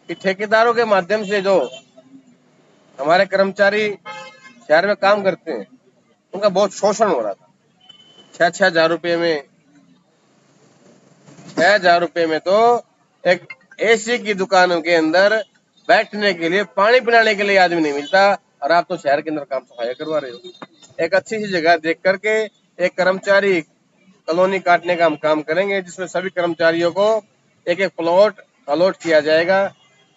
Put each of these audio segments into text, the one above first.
कि ठेकेदारों के माध्यम से जो हमारे कर्मचारी शहर में काम करते हैं उनका बहुत शोषण हो रहा था। 6,000 रुपये में 6,000 रुपये में तो एक एसी की दुकानों के अंदर बैठने के लिए, पानी पिलाने के लिए आदमी नहीं मिलता, और आप तो शहर के अंदर काम सफाई करवा रहे हो। एक अच्छी सी जगह देख करके एक कर्मचारी कॉलोनी काटने का हम काम करेंगे, जिसमें सभी कर्मचारियों को एक एक प्लॉट अलॉट किया जाएगा,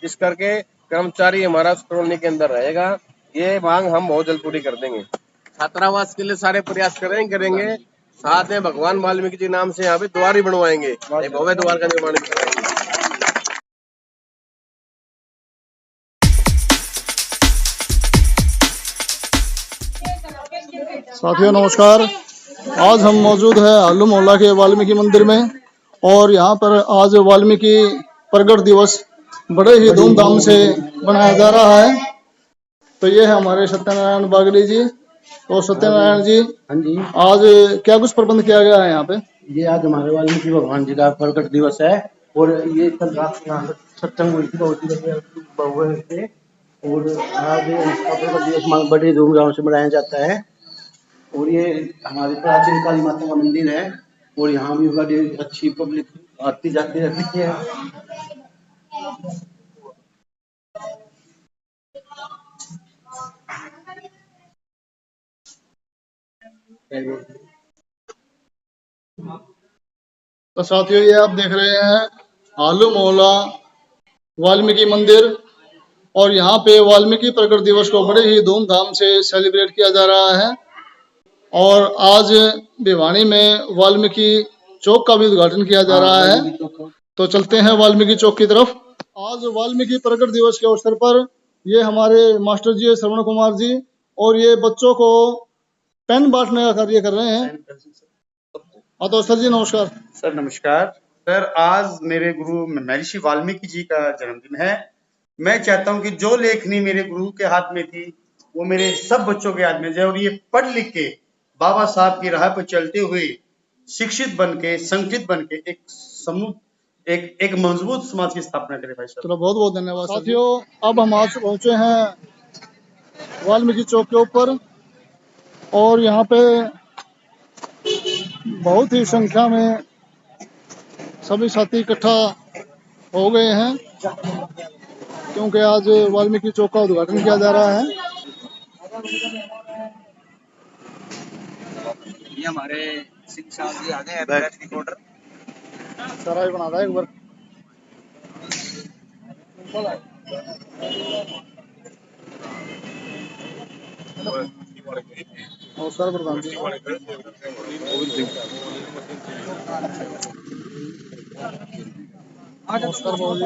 जिस करके कर्मचारी हमारा उस कॉलोनी के अंदर रहेगा। ये मांग हम बहुत जल्द पूरी कर देंगे। छात्रावास के लिए सारे प्रयास करेंगे। साथ में भगवान वाल्मीकि जी नाम से यहाँ पे द्वार ही बनवाएंगे, एक भव्य द्वार का निर्माण भी कराएंगे। साथियों नमस्कार। आज हम मौजूद है आलू मोहल्ला के वाल्मीकि मंदिर में, और यहाँ पर आज वाल्मीकि प्रगट दिवस बड़े ही धूमधाम से मनाया जा रहा है। तो ये है हमारे सत्यनारायण बागड़ी जी। तो सत्यनारायण जी, हाँ जी, आज क्या कुछ प्रबंध किया गया है यहाँ पे? ये आज हमारे वाल्मीकि भगवान जी का प्रकट दिवस है, और ये कल रात यहाँ सत्संग हुई थी, बहुत ही बढ़िया थे। और आज इसका प्रकट दिवस बड़े धूमधाम से मनाया जाता है। और ये हमारी प्राचीन काली माता का मंदिर है, और यहाँ भी बड़ी अच्छी पब्लिक आती जाती रहती है। तो साथियों ये आप देख रहे हैं आलू मोहल्ला वाल्मीकि मंदिर, और यहाँ पे वाल्मीकि प्रकट दिवस को बड़े ही धूमधाम से सेलिब्रेट किया जा रहा है। और आज भिवानी में वाल्मीकि चौक का भी उद्घाटन किया जा रहा है। तो चलते हैं वाल्मीकि चौक की तरफ। आज वाल्मीकि प्रकट दिवस के अवसर पर ये हमारे मास्टर जी है श्रवण कुमार जी, और ये बच्चों को पेन बांटने का कार्य कर रहे हैं। हाँ तो सर जी नमस्कार। सर नमस्कार। सर आज मेरे गुरु महर्षि वाल्मीकि जी का जन्मदिन है। मैं चाहता हूं कि जो लेखनी मेरे गुरु के हाथ में थी वो मेरे सब बच्चों के हाथ में जाए, और ये पढ़ लिख के बाबा साहब की राह पर चलते हुए शिक्षित बन के, संगठित बन के एक समूह एक मजबूत समाज की स्थापना करे। भाई साहब चलो बहुत बहुत धन्यवाद। साथियों अब हम आज पहुंचे हैं वाल्मीकि चौक के ऊपर, और यहाँ पे बहुत ही संख्या में सभी साथी इकट्ठा हो गए हैं, क्योंकि आज वाल्मीकि चौक का उद्घाटन किया जा रहा है। ये हमारे सिंह साहब जी आ गए हैं, रिपोर्टर सारा बना रहा है एक बार। नमस्कार प्रधान जी। नमस्कार बाबू जी।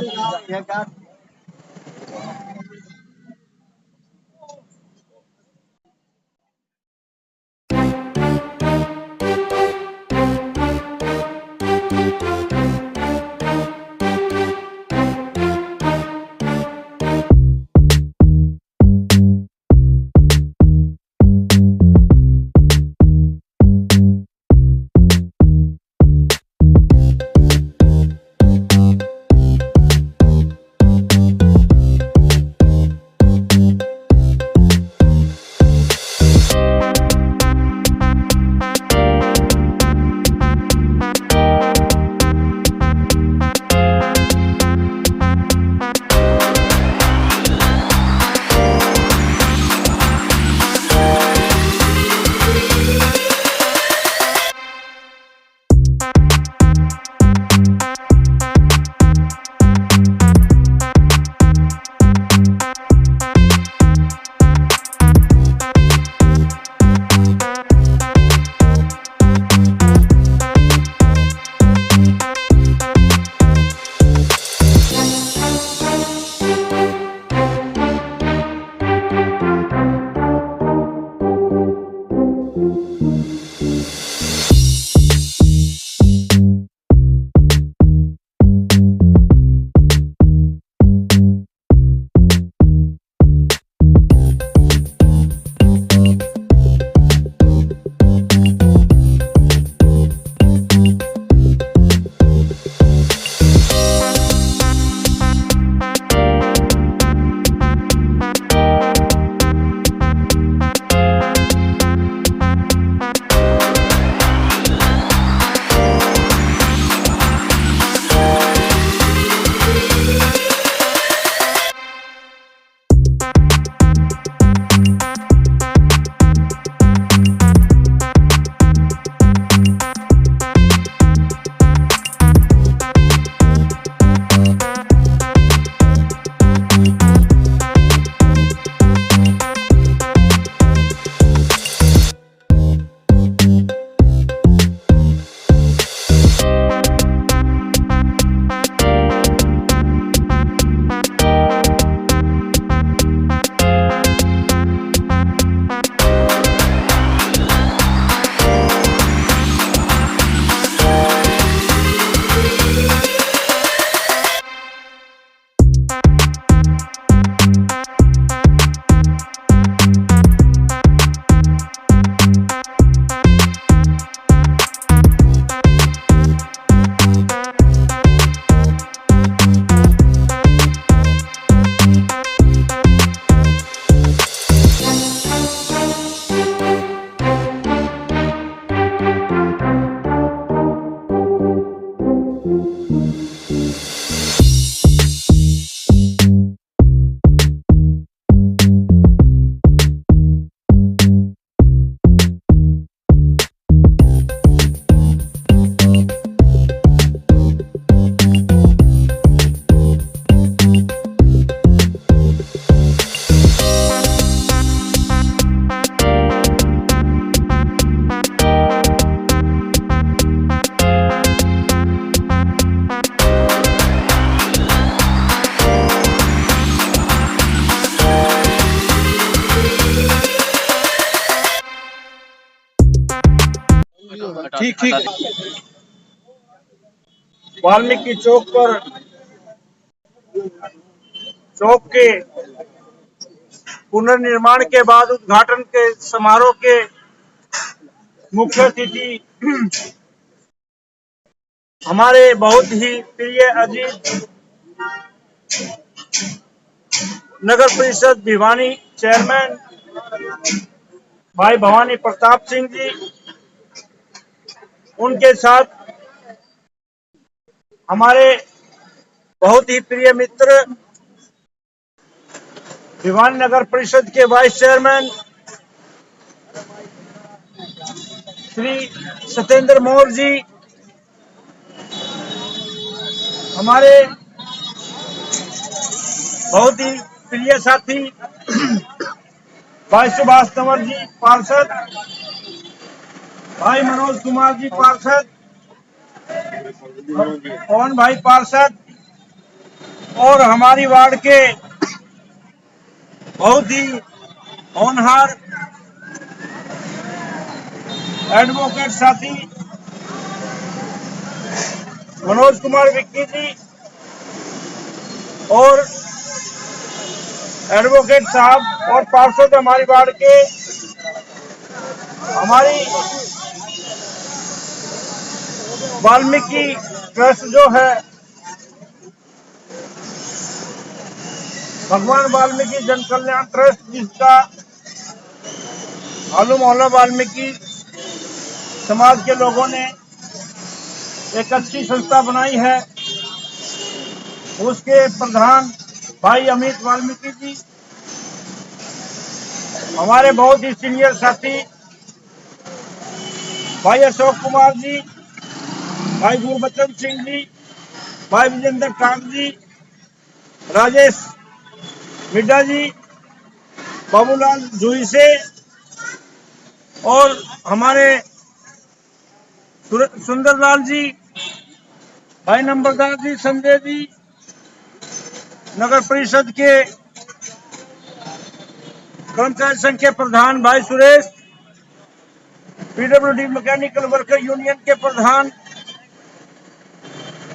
ठीक वाल्मीकि चौक के पुनर्निर्माण के बाद उद्घाटन के समारोह के मुख्य अतिथि हमारे बहुत ही प्रिय अजीज नगर परिषद भिवानी चेयरमैन भाई भवानी प्रताप सिंह जी, उनके साथ हमारे बहुत ही प्रिय मित्र भिवानी नगर परिषद के वाइस चेयरमैन श्री सत्येंद्र मौर्य जी, हमारे बहुत ही प्रिय साथी भाई सुभाष तंवर जी पार्षद, भाई मनोज कुमार जी पार्षद, पवन भाई पार्षद और हमारी वार्ड के बहुत ही होनहार एडवोकेट साथी मनोज कुमार विक्की जी और एडवोकेट साहब और पार्षद हमारी वार्ड के, हमारी वाल्मीकि ट्रस्ट जो है भगवान वाल्मीकि जन कल्याण ट्रस्ट, जिसका आलू मोहल्ला वाल्मीकि समाज के लोगों ने एक अच्छी संस्था बनाई है, उसके प्रधान भाई अमित वाल्मीकि जी, हमारे बहुत ही सीनियर साथी भाई अशोक कुमार जी, भाई गुरबचन सिंह जी, भाई विजेंद्र कांत जी, राजेश मिड्डा जी, बाबूलाल जूही से और हमारे सुंदरलाल जी, भाई नंबरदार जी, संजय जी, नगर परिषद के कर्मचारी संघ के प्रधान भाई Suresh, PWD mechanical worker union के प्रधान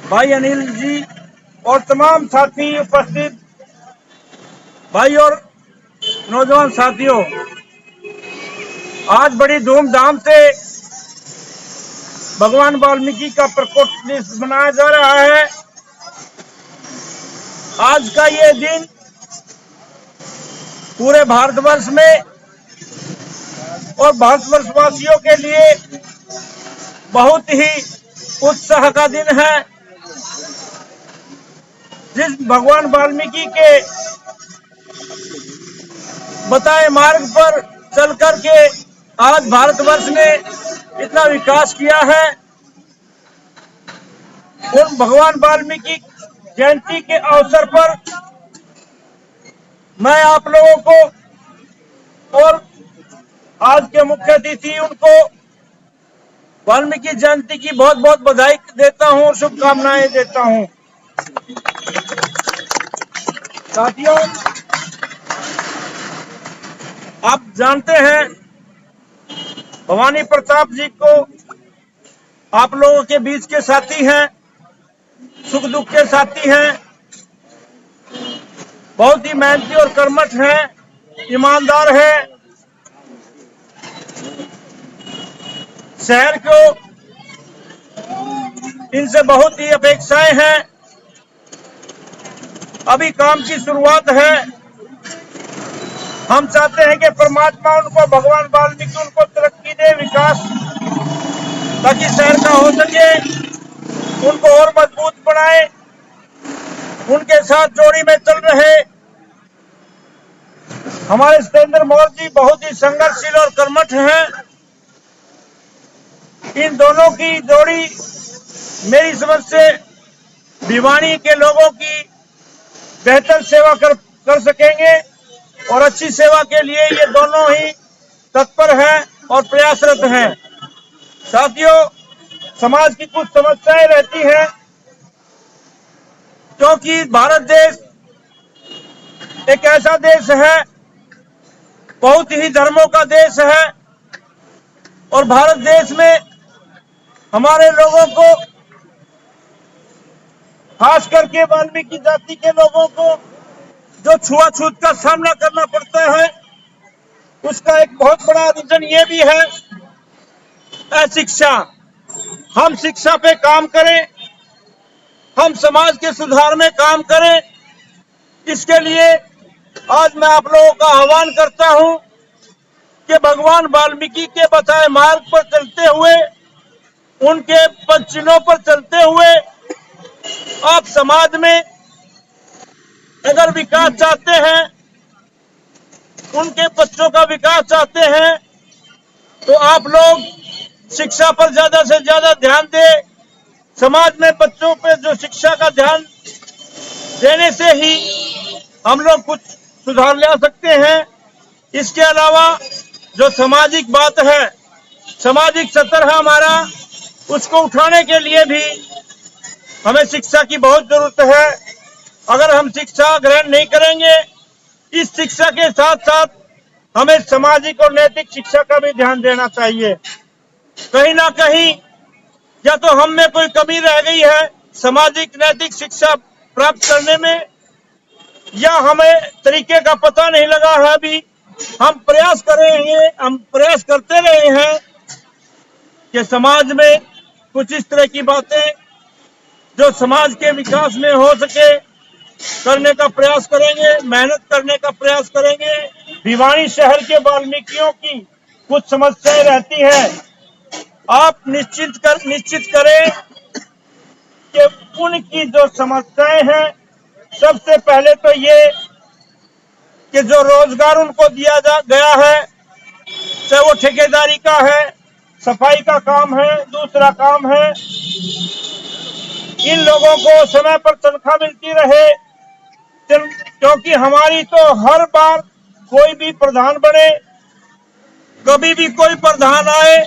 भाई अनिल जी और तमाम साथी उपस्थित भाई और नौजवान साथियों, आज बड़ी धूमधाम से भगवान वाल्मीकि का प्रकट दिवस मनाया जा रहा है। आज का ये दिन पूरे भारतवर्ष में और भारतवर्ष वासियों के लिए बहुत ही उत्साह का दिन है। जिस भगवान वाल्मीकि के बताए मार्ग पर चल करके आज भारतवर्ष ने इतना विकास किया है, उन भगवान वाल्मीकि जयंती के अवसर पर मैं आप लोगों को और आज के मुख्य अतिथि उनको वाल्मीकि जयंती की बहुत बहुत बधाई देता हूं और शुभकामनाएं देता हूं। साथियों, आप जानते हैं भवानी प्रताप जी को आप लोगों के बीच के साथी हैं, सुख दुख के साथी हैं, बहुत ही मेहनती और कर्मठ हैं, ईमानदार हैं। शहर को इनसे बहुत ही अपेक्षाएं हैं। अभी काम की शुरुआत है। हम चाहते हैं कि परमात्मा उनको, भगवान वाल्मीकि उनको तरक्की दे, विकास, ताकि शहर का हो सके, उनको और मजबूत बनाए। उनके साथ जोड़ी में चल रहे हमारे सत्येंद्र मौर्य जी बहुत ही संघर्षशील और कर्मठ हैं। इन दोनों की जोड़ी मेरी समझ से भिवानी के लोगों की बेहतर सेवा कर सकेंगे और अच्छी सेवा के लिए ये दोनों ही तत्पर हैं और प्रयासरत हैं। साथियों, समाज की कुछ समस्याएं रहती हैं, क्योंकि भारत देश एक ऐसा देश है, बहुत ही धर्मों का देश है और भारत देश में हमारे लोगों को, खास करके वाल्मीकि जाति के लोगों को जो छुआछूत का सामना करना पड़ता है, उसका एक बहुत बड़ा रीजन ये भी है अशिक्षा। हम शिक्षा पे काम करें, हम समाज के सुधार में काम करें। इसके लिए आज मैं आप लोगों का आह्वान करता हूं कि भगवान वाल्मीकि के बताए मार्ग पर चलते हुए, उनके पद चिन्हों पर चलते हुए आप समाज में अगर विकास चाहते हैं, उनके बच्चों का विकास चाहते हैं, तो आप लोग शिक्षा पर ज्यादा से ज्यादा ध्यान दें। समाज में बच्चों पे जो शिक्षा का ध्यान देने से ही हम लोग कुछ सुधार ला सकते हैं। इसके अलावा जो सामाजिक बात है, सामाजिक स्तर है हमारा, उसको उठाने के लिए भी हमें शिक्षा की बहुत जरूरत है। अगर हम शिक्षा ग्रहण नहीं करेंगे, इस शिक्षा के साथ साथ हमें सामाजिक और नैतिक शिक्षा का भी ध्यान देना चाहिए। कहीं ना कहीं या तो हम में कोई कमी रह गई है सामाजिक नैतिक शिक्षा प्राप्त करने में, या हमें तरीके का पता नहीं लगा है। अभी हम प्रयास करते रहे हैं कि समाज में कुछ इस तरह की बातें जो समाज के विकास में हो सके करने का प्रयास करेंगे, मेहनत करने का प्रयास करेंगे। भिवानी शहर के वाल्मीकियों की कुछ समस्याएं रहती हैं, आप निश्चित करें कि उनकी जो समस्याएं हैं, सबसे पहले तो ये कि जो रोजगार उनको दिया गया है, चाहे वो ठेकेदारी का है, सफाई का काम है, दूसरा काम है, इन लोगों को समय पर तनख्वाह मिलती रहे। क्योंकि हमारी तो हर बार कोई भी प्रधान बने, कभी भी कोई प्रधान आए,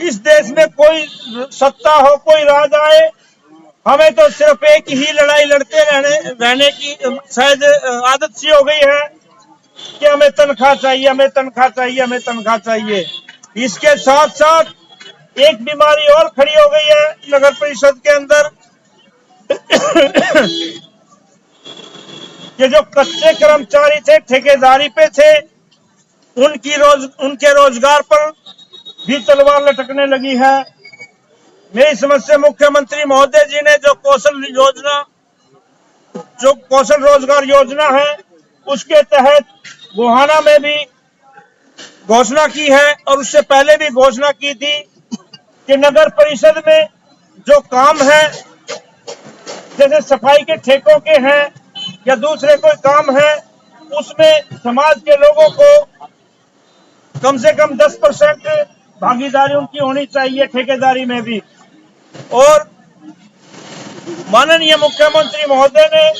इस देश में कोई सत्ता हो, कोई राज आए, हमें तो सिर्फ एक ही लड़ाई लड़ते रहने की शायद आदत सी हो गई है कि हमें तनख्वाह चाहिए, हमें तनख्वाह चाहिए, हमें तनख्वाह चाहिए। इसके साथ साथ एक बीमारी और खड़ी हो गई है नगर परिषद के अंदर कि जो कच्चे कर्मचारी थे, ठेकेदारी पे थे, उनके रोजगार पर भी तलवार लटकने लगी है। मेरी समझ से मुख्यमंत्री महोदय जी ने जो कौशल रोजगार योजना है, उसके तहत गोहाना में भी घोषणा की है और उससे पहले भी घोषणा की थी कि नगर परिषद में जो काम है, जैसे सफाई के ठेकों के हैं या दूसरे कोई काम है, उसमें समाज के लोगों को कम से कम 10% भागीदारी उनकी होनी चाहिए ठेकेदारी में भी। और माननीय मुख्यमंत्री महोदय ने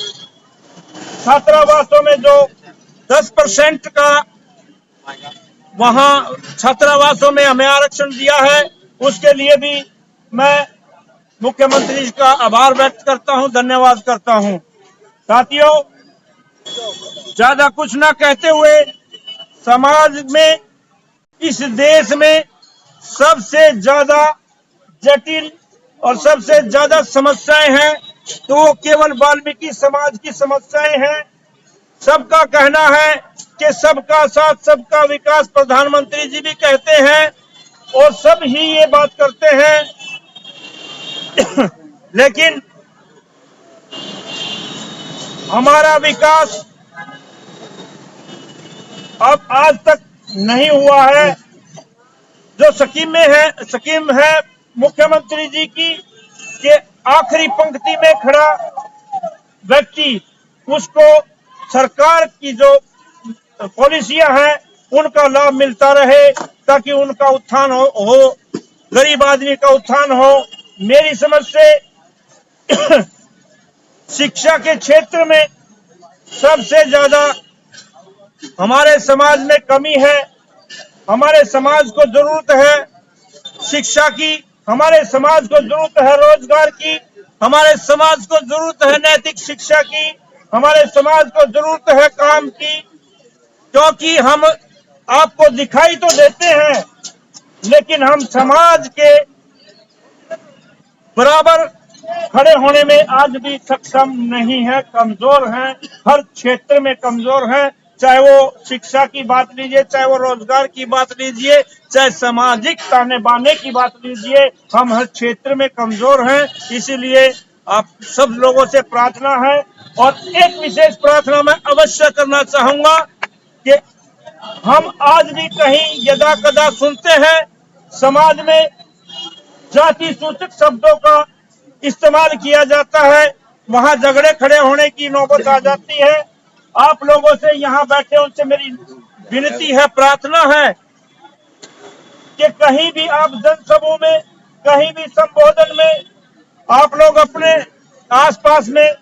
छात्रावासों में जो 10% का वहां छात्रावासों में हमें आरक्षण दिया है, उसके लिए भी मैं मुख्यमंत्री जी का आभार व्यक्त करता हूं, धन्यवाद करता हूं। साथियों, ज्यादा कुछ ना कहते हुए, समाज में, इस देश में सबसे ज्यादा जटिल और सबसे ज्यादा समस्याएं हैं तो वो केवल वाल्मीकि समाज की समस्याएं हैं। सबका कहना है कि सबका साथ सबका विकास प्रधानमंत्री जी भी कहते हैं और सब ही ये बात करते हैं लेकिन हमारा विकास अब आज तक नहीं हुआ है। जो स्कीम है मुख्यमंत्री जी की कि आखिरी पंक्ति में खड़ा व्यक्ति, उसको सरकार की जो पॉलिसियां हैं उनका लाभ मिलता रहे, ताकि उनका उत्थान हो, गरीब आदमी का उत्थान हो। मेरी समझ से शिक्षा के क्षेत्र में सबसे ज्यादा हमारे समाज में कमी है। हमारे समाज को जरूरत है शिक्षा की, हमारे समाज को जरूरत है रोजगार की, हमारे समाज को जरूरत है नैतिक शिक्षा की, हमारे समाज को जरूरत है काम की। क्योंकि हम आपको दिखाई तो देते हैं, लेकिन हम समाज के बराबर खड़े होने में आज भी सक्षम नहीं है, कमजोर हैं, हर क्षेत्र में कमजोर हैं। चाहे वो शिक्षा की बात लीजिए, चाहे वो रोजगार की बात लीजिए, चाहे सामाजिक ताने बाने की बात लीजिए, हम हर क्षेत्र में कमजोर हैं। इसीलिए आप सब लोगों से प्रार्थना है, और एक विशेष प्रार्थना मैं अवश्य करना चाहूंगा कि हम आज भी कहीं यदा कदा सुनते हैं समाज में जाति सूचक शब्दों का इस्तेमाल किया जाता है, वहां झगड़े खड़े होने की नौबत आ जाती है। आप लोगों से यहाँ बैठे उनसे मेरी विनती है, प्रार्थना है कि कहीं भी आप जनसभाओं में, कहीं भी संबोधन में आप लोग अपने आसपास में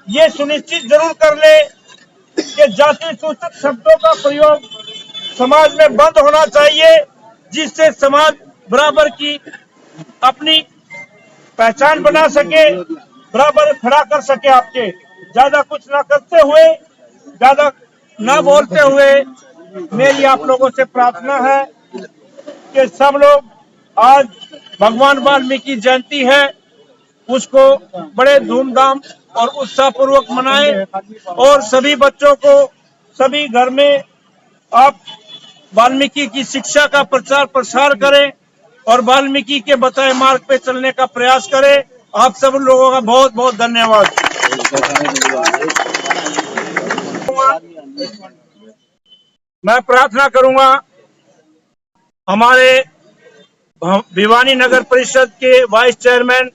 ये सुनिश्चित जरूर कर ले कि जाति सूचक शब्दों का प्रयोग समाज में बंद होना चाहिए, जिससे समाज बराबर की अपनी पहचान बना सके, बराबर खड़ा कर सके। आपके ज्यादा कुछ ना करते हुए, ज्यादा ना बोलते हुए, मेरी आप लोगों से प्रार्थना है कि सब लोग आज भगवान वाल्मीकि जयंती है, उसको बड़े धूमधाम और उत्साहपूर्वक मनाएं, और सभी बच्चों को, सभी घर में आप वाल्मीकि की शिक्षा का प्रचार प्रसार करें और वाल्मीकि के बताए मार्ग पे चलने का प्रयास करें। आप सब लोगों का बहुत बहुत धन्यवाद। मैं प्रार्थना करूंगा हमारे भिवानी नगर परिषद के वाइस चेयरमैन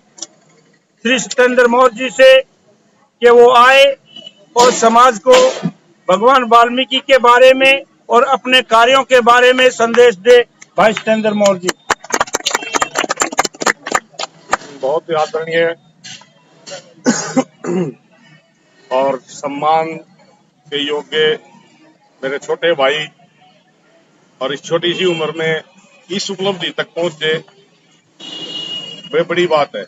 श्री सत्येंद्र मौर्य जी से कि वो आए और समाज को भगवान वाल्मीकि के बारे में और अपने कार्यों के बारे में संदेश दे। भाई सत्येंद्र मौर्य जी। बहुत ही आदरणीय और सम्मान के योग्य मेरे छोटे भाई, और इस छोटी सी उम्र में इस उपलब्धि तक पहुंचे, वे बड़ी बात है।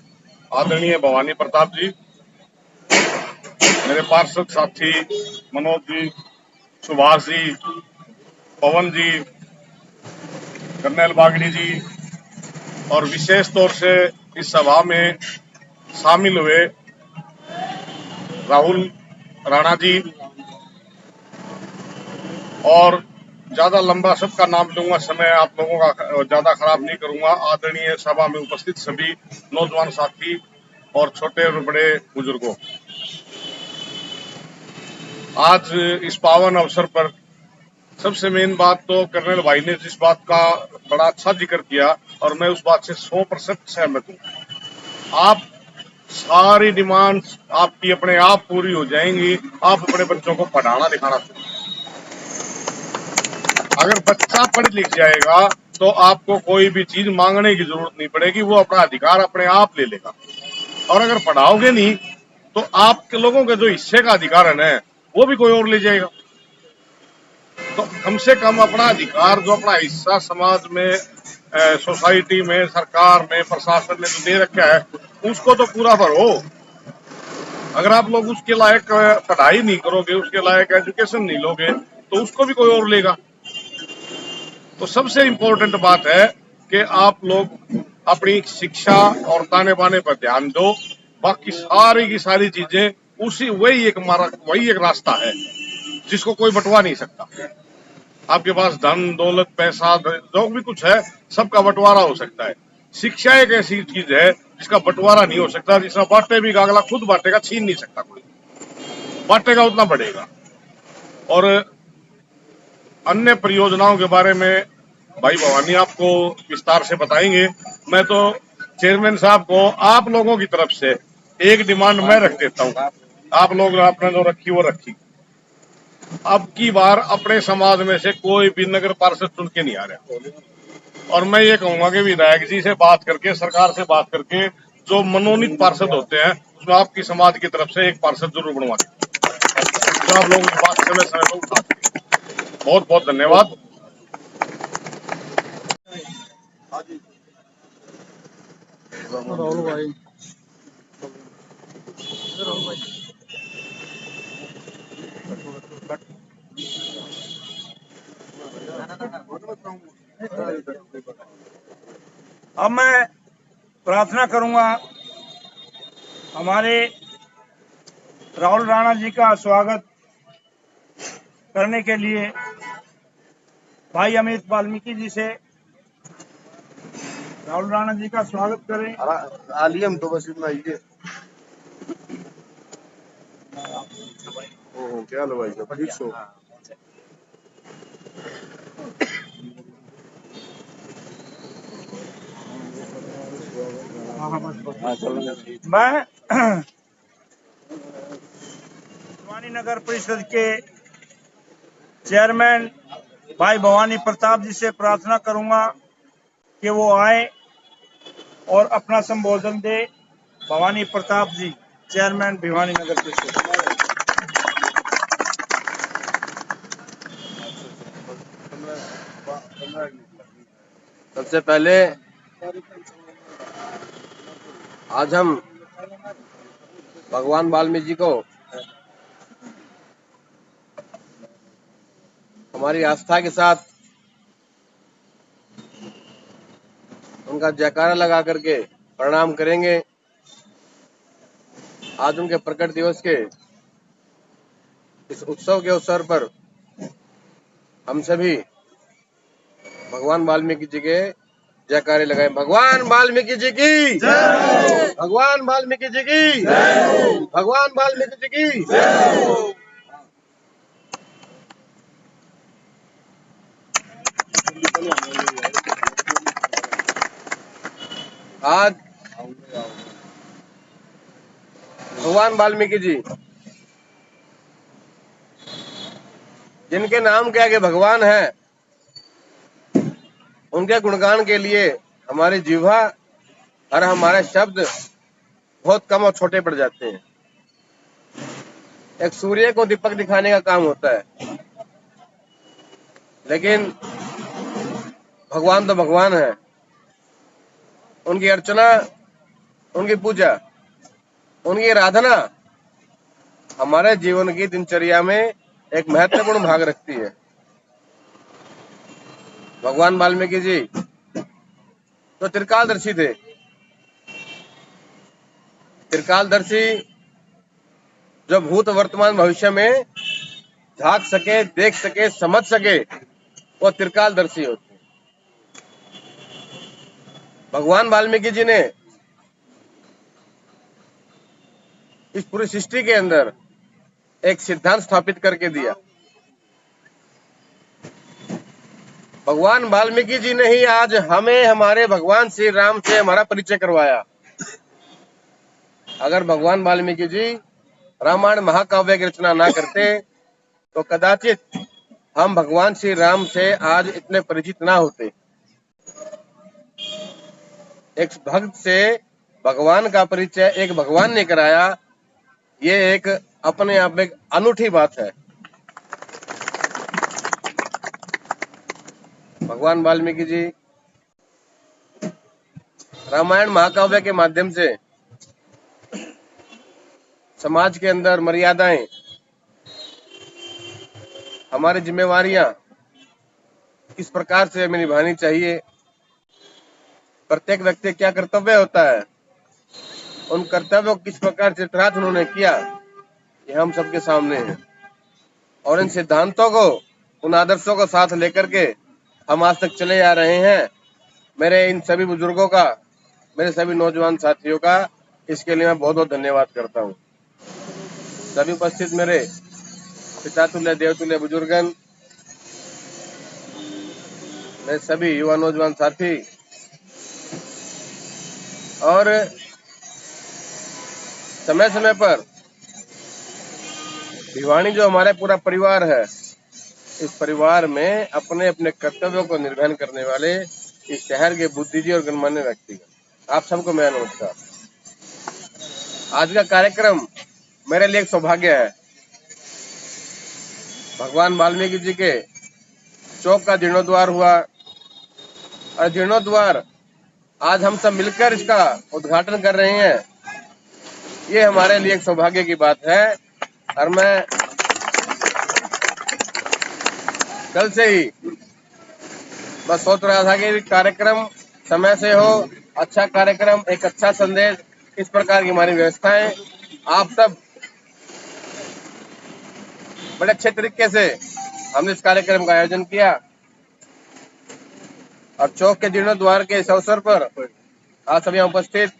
आदरणीय भवानी प्रताप जी, मेरे पार्षद साथी मनोज जी, सुभाष जी, पवन जी, कर्नल बागड़ी जी, और विशेष तौर से इस सभा में शामिल हुए राहुल राणा जी, और ज्यादा लंबा सबका नाम लूंगा, समय आप लोगों का ज्यादा खराब नहीं करूंगा। आदरणीय सभा में उपस्थित सभी नौजवान साथी और छोटे और बड़े बुजुर्गों, आज इस पावन अवसर पर सबसे मेन बात तो कर्नल भाई ने जिस बात का बड़ा अच्छा जिक्र किया, और मैं उस बात से 100% सहमत हूँ। आप सारी डिमांड्स आपकी अपने आप पूरी हो जाएंगी, आप अपने बच्चों को पढ़ाना लिखाना चाहिए। अगर बच्चा पढ़ लिख जाएगा तो आपको कोई भी चीज मांगने की जरूरत नहीं पड़ेगी, वो अपना अधिकार अपने आप ले लेगा। और अगर पढ़ाओगे नहीं तो आपके लोगों के जो हिस्से का अधिकार है ना, वो भी कोई और ले जाएगा। तो कम से कम अपना अधिकार, जो अपना हिस्सा समाज में, सोसाइटी में, सरकार में, प्रशासन ने जो दे रखा है, उसको तो पूरा भरो। अगर आप लोग उसके लायक पढ़ाई नहीं करोगे, उसके लायक एजुकेशन नहीं लोगे, तो उसको भी कोई और लेगा। तो सबसे इम्पोर्टेंट बात है कि आप लोग अपनी शिक्षा और ताने बाने पर ध्यान दो। बाकी सारी की सारी चीजें वही एक रास्ता है जिसको कोई बंटवा नहीं सकता। आपके पास धन दौलत पैसा जो भी कुछ है, सबका बंटवारा हो सकता है। शिक्षा एक ऐसी चीज है जिसका बंटवारा नहीं हो सकता। जिसका बांटे भी अगला खुद बांटेगा, छीन नहीं सकता कोई, बांटेगा उतना बढ़ेगा। और अन्य परियोजनाओं के बारे में भाई भवानी आपको विस्तार से बताएंगे। मैं तो चेयरमैन साहब को आप लोगों की तरफ से एक डिमांड मैं रख देता हूँ, आप लोग आपने जो रखी वो रखी। अब की बार अपने समाज में से कोई भी नगर पार्षद चुन के नहीं आ रहा, और मैं ये कहूंगा कि विधायक जी से बात करके, सरकार से बात करके, जो मनोनीत पार्षद होते हैं उसमें आपकी समाज की तरफ से एक पार्षद जरूर बनवा दें, जो आप लोगों की बात समय समय पर उठाते हैं। बहुत बहुत धन्यवाद। राहुल भाई, अब मैं प्रार्थना करूंगा हमारे राहुल राणा जी का स्वागत करने के लिए भाई अमित वाल्मीकि जी से राहुल राणा जी का स्वागत करें। आलियम तो बस इतना ही है। ओहो क्या लो भाई 2500। मैं भिवानी नगर परिषद के चेयरमैन भाई भवानी प्रताप जी से प्रार्थना करूंगा कि वो आए और अपना संबोधन दे। भवानी प्रताप जी, चेयरमैन भिवानी नगर परिषद। सबसे पहले आज हम भगवान वाल्मीकि जी को हमारी आस्था के साथ उनका जयकारा लगा करके प्रणाम करेंगे। आज उनके प्रकट दिवस के इस उत्सव के अवसर पर हम सभी भगवान वाल्मीकि जी के जयकारे लगाए। भगवान वाल्मीकि जी की जय। भगवान वाल्मीकि जी की जय। भगवान वाल्मीकि जी की जय। आज भगवान वाल्मीकि जी जिनके नाम के आगे भगवान है, उनके गुणगान के लिए हमारी जिह्वा और हमारे शब्द बहुत कम और छोटे पड़ जाते हैं। एक सूर्य को दीपक दिखाने का काम होता है, लेकिन भगवान तो भगवान है। उनकी अर्चना, उनकी पूजा, उनकी आराधना हमारे जीवन की दिनचर्या में एक महत्वपूर्ण भाग रखती है। भगवान वाल्मीकि जी तो त्रिकालदर्शी थे। त्रिकालदर्शी जो भूत वर्तमान भविष्य में झांक सके, देख सके, समझ सके, वो त्रिकालदर्शी होते हैं। भगवान वाल्मीकि जी ने इस पूरी सृष्टि के अंदर एक सिद्धांत स्थापित करके दिया। भगवान वाल्मीकि जी ने ही आज हमें हमारे भगवान श्री राम से हमारा परिचय करवाया। अगर भगवान वाल्मीकि जी रामायण महाकाव्य की रचना ना करते तो कदाचित हम भगवान श्री राम से आज इतने परिचित ना होते। एक भक्त से भगवान का परिचय एक भगवान ने कराया, ये एक अपने आप में अनूठी बात है। भगवान वाल्मीकि जी रामायण महाकाव्य के माध्यम से समाज के अंदर मर्यादाएं, हमारी जिम्मेवारियां किस प्रकार से हमें निभानी चाहिए, प्रत्येक व्यक्ति क्या कर्तव्य होता है, उन कर्तव्यों को किस प्रकार से चित्रार्थ उन्होंने किया, ये हम सबके सामने है। और इन सिद्धांतों को, उन आदर्शों को साथ लेकर के हम आज तक चले आ रहे हैं। मेरे इन सभी बुजुर्गों का, मेरे सभी नौजवान साथियों का इसके लिए मैं बहुत बहुत धन्यवाद करता हूँ। सभी उपस्थित मेरे पिता तुल्य देवतुल्य बुजुर्गन, मेरे सभी युवा नौजवान साथी और समय समय पर भिवानी जो हमारा पूरा परिवार है, इस परिवार में अपने अपने कर्तव्यों को निर्वहन करने वाले इस शहर के बुद्धिजीवी और गणमान्य व्यक्ति, आप सबको मेरा नमस्कार। आज का कार्यक्रम मेरे लिए एक सौभाग्य है। भगवान वाल्मीकि जी के चौक का जीर्णोद्वार हुआ और जीर्णोद्वार आज हम सब मिलकर इसका उद्घाटन कर रहे हैं, ये हमारे लिए एक सौभाग्य की बात है। और मैं कल से ही बस सोच रहा था कि कार्यक्रम समय से हो, अच्छा कार्यक्रम, एक अच्छा संदेश इस प्रकार की हमारी व्यवस्थाएं। आप सब बड़े अच्छे तरीके से हमने इस कार्यक्रम का आयोजन किया और चौक के जीर्णोद्वार के इस अवसर पर आप सभी यहाँ उपस्थित,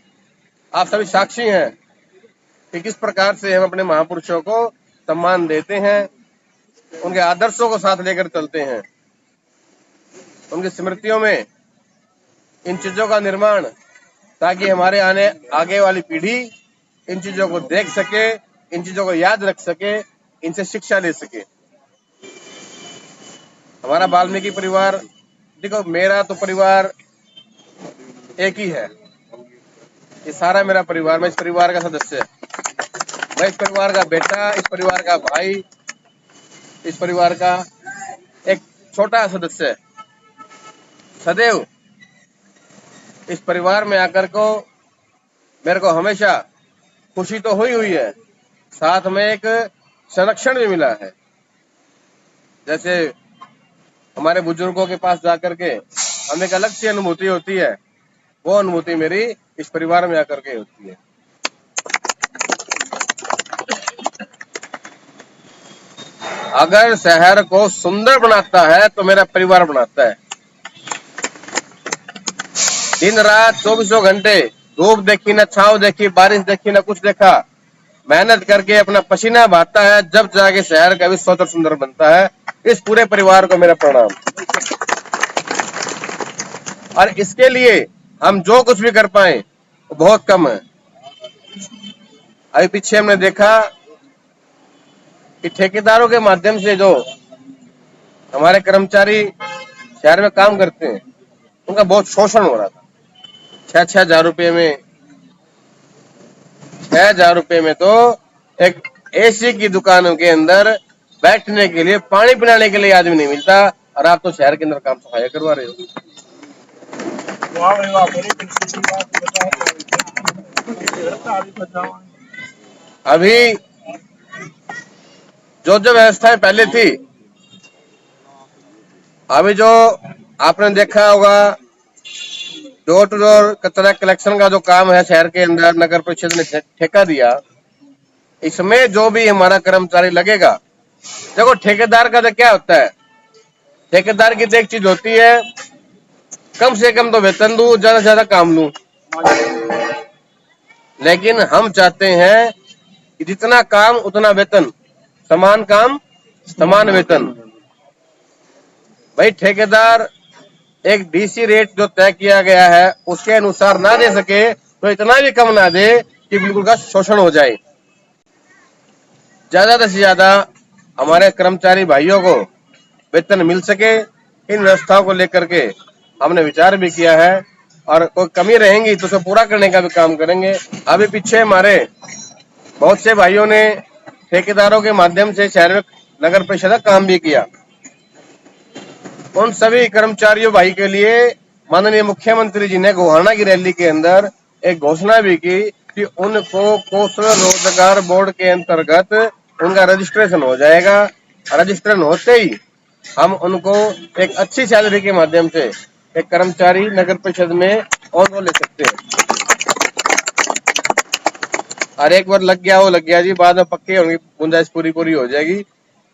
आप सभी साक्षी हैं कि किस प्रकार से हम अपने महापुरुषों को सम्मान देते हैं, उनके आदर्शों को साथ लेकर चलते हैं, उनकी स्मृतियों में इन चीजों का निर्माण, ताकि हमारे आगे वाली पीढ़ी इन चीजों को देख सके, इन चीजों को याद रख सके, इनसे शिक्षा ले सके। हमारा वाल्मीकि परिवार, देखो मेरा तो परिवार एक ही है, ये सारा मेरा परिवार, मैं इस परिवार का सदस्य, मैं इस परिवार का बेटा, इस परिवार का भाई, इस परिवार का एक छोटा सदस्य। सदैव इस परिवार में आकर को मेरे को हमेशा खुशी तो हुई है, साथ में एक संरक्षण भी मिला है। जैसे हमारे बुजुर्गों के पास जाकर के हमें एक अलग सी अनुभूति होती है, वो अनुभूति मेरी इस परिवार में आकर के होती है। अगर शहर को सुंदर बनाता है तो मेरा परिवार बनाता है। दिन रात 24 घंटे धूप देखी न छांव देखी, बारिश देखी न कुछ देखा, मेहनत करके अपना पसीना बहाता है, जब जाके शहर का भी स्वच्छ सुंदर बनता है। इस पूरे परिवार को मेरा प्रणाम। और इसके लिए हम जो कुछ भी कर पाए वो बहुत कम है। अभी पीछे हमने देखा कि ठेकेदारों के माध्यम से जो हमारे कर्मचारी शहर में काम करते हैं, उनका बहुत शोषण हो रहा था। 6,000 रुपये में, 6,000 रुपये में तो एक एसी की दुकानों के अंदर बैठने के लिए, पानी पिलाने के लिए आदमी नहीं मिलता, और आप तो शहर के अंदर काम सफाई करवा रहे हो। अभी जो व्यवस्थाएं पहले थी, अभी जो आपने देखा होगा डोर टू डोर कचरा कलेक्शन का जो काम है शहर के अंदर, नगर परिषद ने ठेका दिया। इसमें जो भी हमारा कर्मचारी लगेगा, देखो ठेकेदार का तो क्या होता है, ठेकेदार की तो एक चीज होती है, कम से कम तो वेतन दूं, ज्यादा से ज्यादा काम लूं। लेकिन हम चाहते हैं कि जितना काम उतना वेतन, समान काम समान वेतन। भाई ठेकेदार एक डीसी रेट जो तय किया गया है उसके अनुसार ना दे सके तो इतना भी कम ना दे कि बिल्कुल का शोषण हो जाए। ज्यादा से ज्यादा हमारे कर्मचारी भाइयों को वेतन मिल सके, इन व्यवस्थाओं को लेकर के हमने विचार भी किया है, और कोई कमी रहेंगी तो उसे पूरा करने का भी काम करेंगे। अभी पीछे हमारे बहुत से भाइयों ने ठेकेदारों के माध्यम से शहर में नगर परिषद का काम भी किया। उन सभी कर्मचारियों भाई के लिए माननीय मुख्यमंत्री जी ने गोहाना की रैली के अंदर एक घोषणा भी की कि उनको कौशल रोजगार बोर्ड के अंतर्गत उनका रजिस्ट्रेशन हो जाएगा। रजिस्ट्रेशन होते ही हम उनको एक अच्छी सैलरी के माध्यम से एक कर्मचारी नगर परिषद में ऑन ले सकते हैं। और एक बार लग गया वो लग गया जी, बाद में पक्के होंगे, गुंजाइश पूरी हो जाएगी।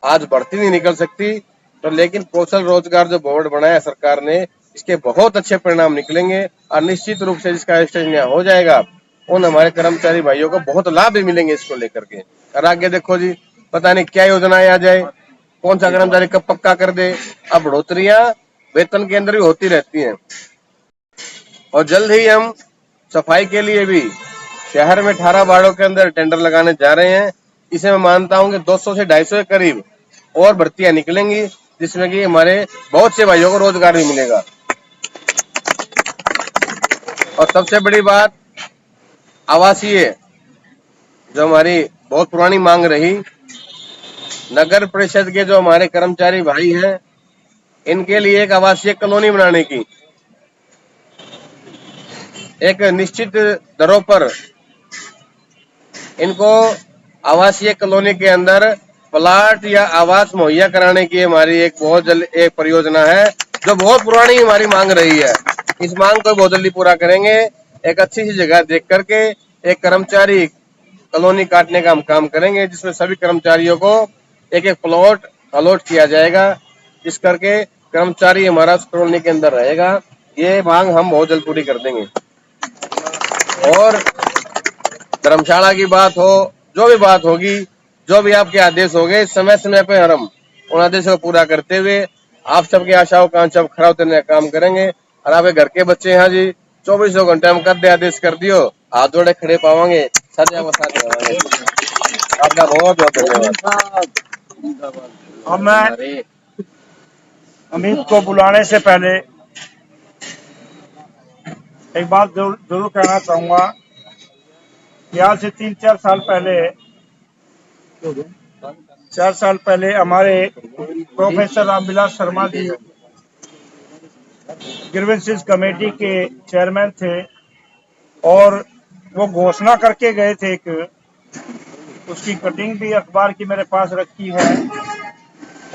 आज भर्ती नहीं निकल सकती तो, लेकिन कौशल रोजगार जो बोर्ड बनाया सरकार ने, इसके बहुत अच्छे परिणाम निकलेंगे और निश्चित रूप से जिसका रजिस्ट्रेशन यहाँ हो जाएगा उन हमारे कर्मचारी भाइयों को बहुत लाभ भी मिलेंगे इसको लेकर के। और आगे देखो जी, पता नहीं क्या योजनाएं आ जाए, कौन सा कर्मचारी कब पक्का कर दे। अब बढ़ोतरियां वेतन के अंदर भी होती रहती हैं। और जल्द ही हम सफाई के लिए भी शहर में 18 वार्डों के अंदर टेंडर लगाने जा रहे हैं। इसे मैं मानता हूं कि 200 से 250 के करीब और भर्तियां निकलेंगी, जिसमें कि हमारे बहुत से भाइयों को रोजगार भी मिलेगा। और सबसे बड़ी बात, आवासीय जो हमारी बहुत पुरानी मांग रही, नगर परिषद के जो हमारे कर्मचारी भाई हैं, इनके लिए एक आवासीय कॉलोनी बनाने की, एक निश्चित दरों पर इनको आवासीय कॉलोनी के अंदर प्लाट या आवास मुहैया कराने की हमारी एक बहुत जल्द एक परियोजना है, जो बहुत पुरानी हमारी मांग रही है। इस मांग को बहुत जल्दी पूरा करेंगे। एक अच्छी सी जगह देख करके एक कर्मचारी कॉलोनी काटने का हम काम करेंगे, जिसमें सभी कर्मचारियों को एक एक प्लॉट अलॉट किया जाएगा, जिस करके कर्मचारी हमारा उस कॉलोनी के अंदर रहेगा। ये मांग हम बहुत जल्द पूरी कर देंगे। और धर्मशाला की बात हो, जो भी बात होगी, जो भी आपके आदेश होंगे, समय समय पे हम उन आदेशों को पूरा करते हुए आप सबकी आशाओं कांक्षाओं को खरा उतरने का काम करेंगे। और आपके घर के बच्चे हैं जी, 24 घंटे हम कर दे आदेश कर दियो, हाथ जोड़े खड़े पावांगे, सदा वो साथ रहेंगे। आपका बहुत बहुत धन्यवाद। अब मैं अमित को बुलाने से पहले एक बात जरूर कहना चाहूंगा कि आज से 3-4 साल पहले 4 साल पहले हमारे professor Ramvilas Sharma ji grievances committee के चेयरमैन थे और वो घोषणा करके गए थे कि उसकी कटिंग भी अखबार की मेरे पास रखी है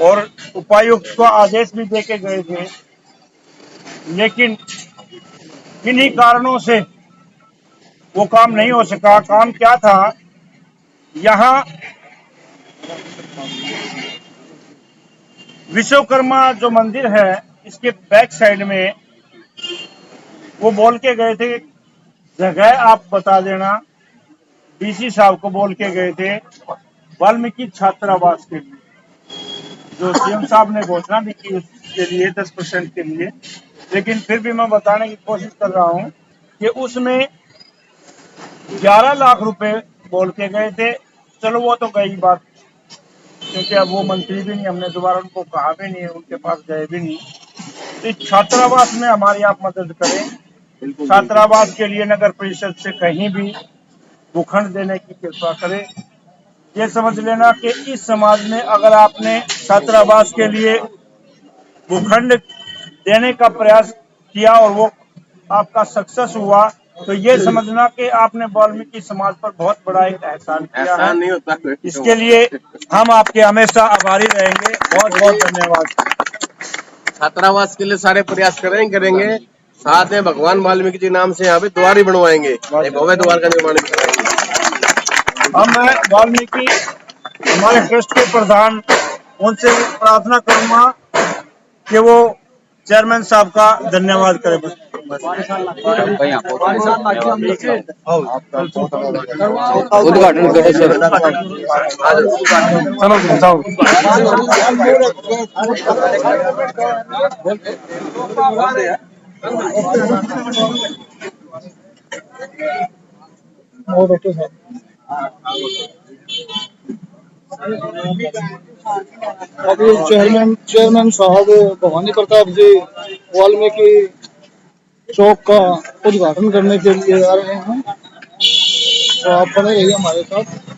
और उपायुक्त को आदेश भी देके गए थे, लेकिन किन्हीं कारणों से वो काम नहीं हो सका। काम क्या था, यहाँ विश्वकर्मा जो मंदिर है इसके बैक साइड में वो बोल के गए थे जगह आप बता देना, डीसी साहब को बोल के गए थे वाल्मीकि छात्रावास के लिए, जो सीएम साहब ने घोषणा भी की उसके लिए 10% के लिए। लेकिन फिर भी मैं बताने की कोशिश कर रहा हूं कि उसमें 11 लाख रुपए बोल के गए थे। चलो वो तो गई बात, क्योंकि अब वो मंत्री भी नहीं, हमने दोबारा उनको कहा भी नहीं, उनके पास गए भी नहीं। तो इस छात्रावास में हमारी आप मदद करें। छात्रावास के लिए नगर परिषद से कहीं भी भूखंड देने की कृपा करें। ये समझ लेना कि इस समाज में अगर आपने छात्रावास के लिए भूखंड देने का प्रयास किया और वो आपका सक्सेस हुआ, तो ये समझना कि आपने वाल्मीकि समाज पर बहुत बड़ा एक एहसान किया है। नहीं होता इसके लिए हम आपके हमेशा आभारी रहेंगे। बहुत बहुत धन्यवाद। छात्रावास के लिए सारे प्रयास करेंगे। साथ में भगवान वाल्मीकि जी नाम से यहाँ पे द्वार ही बनवाएंगे, एक भव्य द्वार का निर्माण भी कराएंगे। अब मैं वाल्मीकि हमारे ट्रस्ट के प्रधान उनसे प्रार्थना करूंगा कि वो चेयरमैन साहब का धन्यवाद करें। उद्घाटन करो सर। अभी चेयरमैन साहब भवानी प्रताप जी वाल्मीकि चौक का उद्घाटन करने के लिए आ रहे हैं, तो आप बने रहिए हमारे साथ।